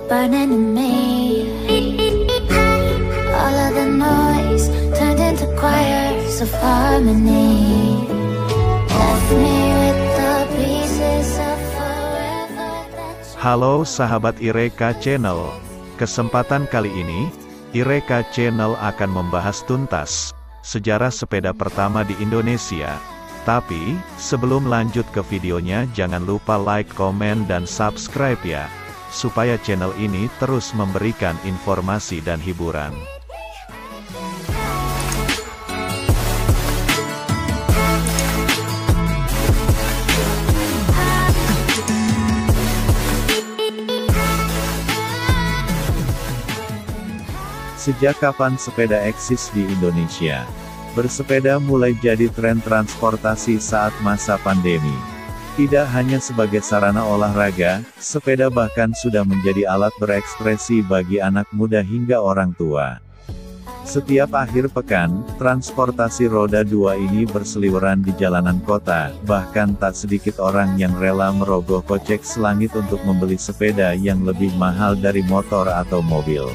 burning in me. All of the noise turned into choirs of harmony. Left me with the pieces of forever that you... Halo sahabat Ireka Channel. Kesempatan kali ini, Ireka Channel akan membahas tuntas sejarah sepeda pertama di Indonesia. Tapi, sebelum lanjut ke videonya jangan lupa like, komen, dan subscribe ya, supaya channel ini terus memberikan informasi dan hiburan. Sejak kapan sepeda eksis di Indonesia? Bersepeda mulai jadi tren transportasi saat masa pandemi. Tidak hanya sebagai sarana olahraga, sepeda bahkan sudah menjadi alat berekspresi bagi anak muda hingga orang tua. Setiap akhir pekan, transportasi roda dua ini berseliweran di jalanan kota, bahkan tak sedikit orang yang rela merogoh kocek selangit untuk membeli sepeda yang lebih mahal dari motor atau mobil.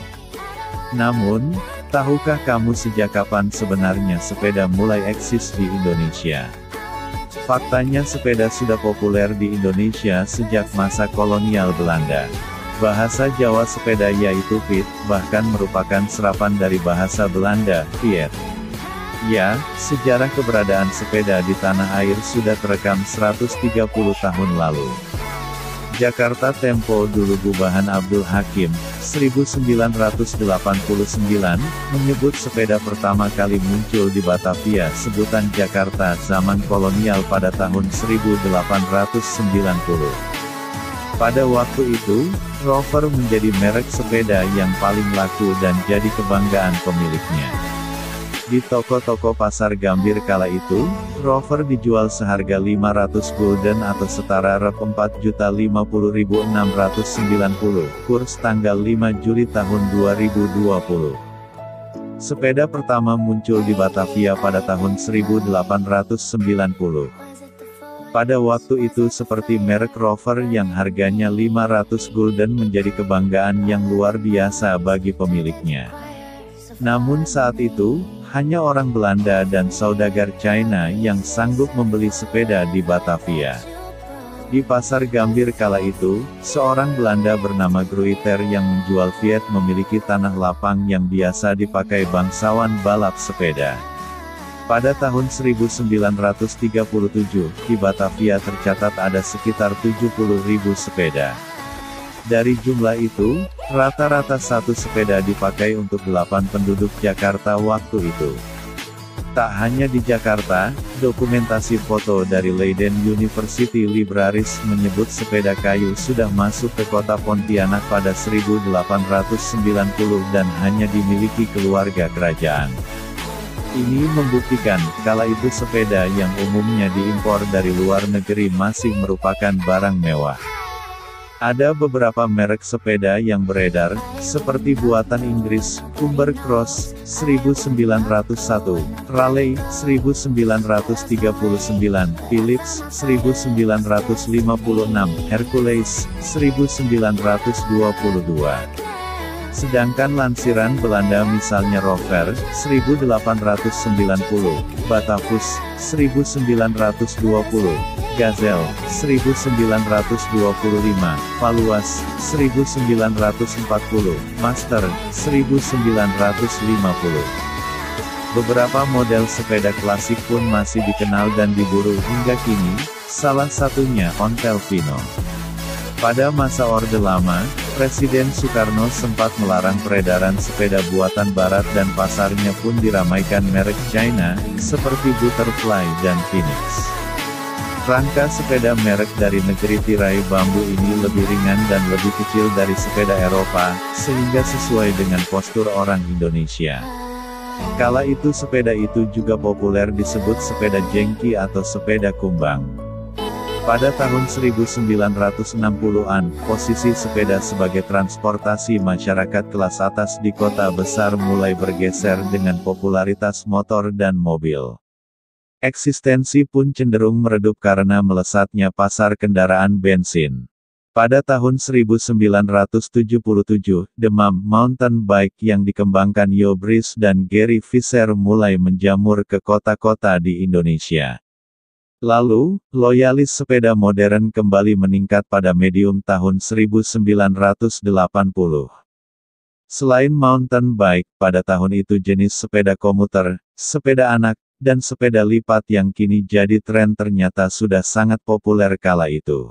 Namun, tahukah kamu sejak kapan sebenarnya sepeda mulai eksis di Indonesia? Faktanya sepeda sudah populer di Indonesia sejak masa kolonial Belanda. Bahasa Jawa sepeda yaitu fiets, bahkan merupakan serapan dari bahasa Belanda, fiet. Ya, sejarah keberadaan sepeda di tanah air sudah terekam 130 tahun lalu. Jakarta Tempo dulu Gubahan Abdul Hakim, 1989, menyebut sepeda pertama kali muncul di Batavia sebutan Jakarta zaman kolonial pada tahun 1890. Pada waktu itu, Rover menjadi merek sepeda yang paling laku dan jadi kebanggaan pemiliknya. Di toko-toko pasar Gambir kala itu, Rover dijual seharga 500 gulden atau setara Rp4.050.690, kurs tanggal 5 Juli tahun 2020. Sepeda pertama muncul di Batavia pada tahun 1890. Pada waktu itu seperti merek Rover yang harganya 500 gulden menjadi kebanggaan yang luar biasa bagi pemiliknya. Namun saat itu, hanya orang Belanda dan saudagar China yang sanggup membeli sepeda di Batavia. Di pasar Gambir kala itu, seorang Belanda bernama Gruiter yang menjual Fiat memiliki tanah lapang yang biasa dipakai bangsawan balap sepeda. Pada tahun 1937, di Batavia tercatat ada sekitar 70.000 sepeda. Dari jumlah itu, rata-rata satu sepeda dipakai untuk 8 penduduk Jakarta waktu itu. Tak hanya di Jakarta, dokumentasi foto dari Leiden University Libraries menyebut sepeda kayu sudah masuk ke kota Pontianak pada 1890 dan hanya dimiliki keluarga kerajaan. Ini membuktikan, kala itu sepeda yang umumnya diimpor dari luar negeri masih merupakan barang mewah. Ada beberapa merek sepeda yang beredar, seperti buatan Inggris, Humber Cross, 1901, Raleigh, 1939, Philips, 1956, Hercules, 1922. Sedangkan lansiran Belanda misalnya Rover, 1890, Batavus, 1920, Gazelle, 1925, Valuas, 1940, Master, 1950. Beberapa model sepeda klasik pun masih dikenal dan diburu hingga kini, salah satunya Ontel Vino. Pada masa Orde Lama, Presiden Soekarno sempat melarang peredaran sepeda buatan barat dan pasarnya pun diramaikan merek China, seperti Butterfly dan Phoenix. Rangka sepeda merek dari negeri tirai bambu ini lebih ringan dan lebih kecil dari sepeda Eropa, sehingga sesuai dengan postur orang Indonesia. Kala itu sepeda itu juga populer disebut sepeda jengki atau sepeda kumbang. Pada tahun 1960-an, posisi sepeda sebagai transportasi masyarakat kelas atas di kota besar mulai bergeser dengan popularitas motor dan mobil. Eksistensi pun cenderung meredup karena melesatnya pasar kendaraan bensin. Pada tahun 1977, demam mountain bike yang dikembangkan Joe Brice dan Gary Fisher mulai menjamur ke kota-kota di Indonesia. Lalu, loyalis sepeda modern kembali meningkat pada medium tahun 1980. Selain mountain bike, pada tahun itu jenis sepeda komuter, sepeda anak, dan sepeda lipat yang kini jadi tren ternyata sudah sangat populer kala itu.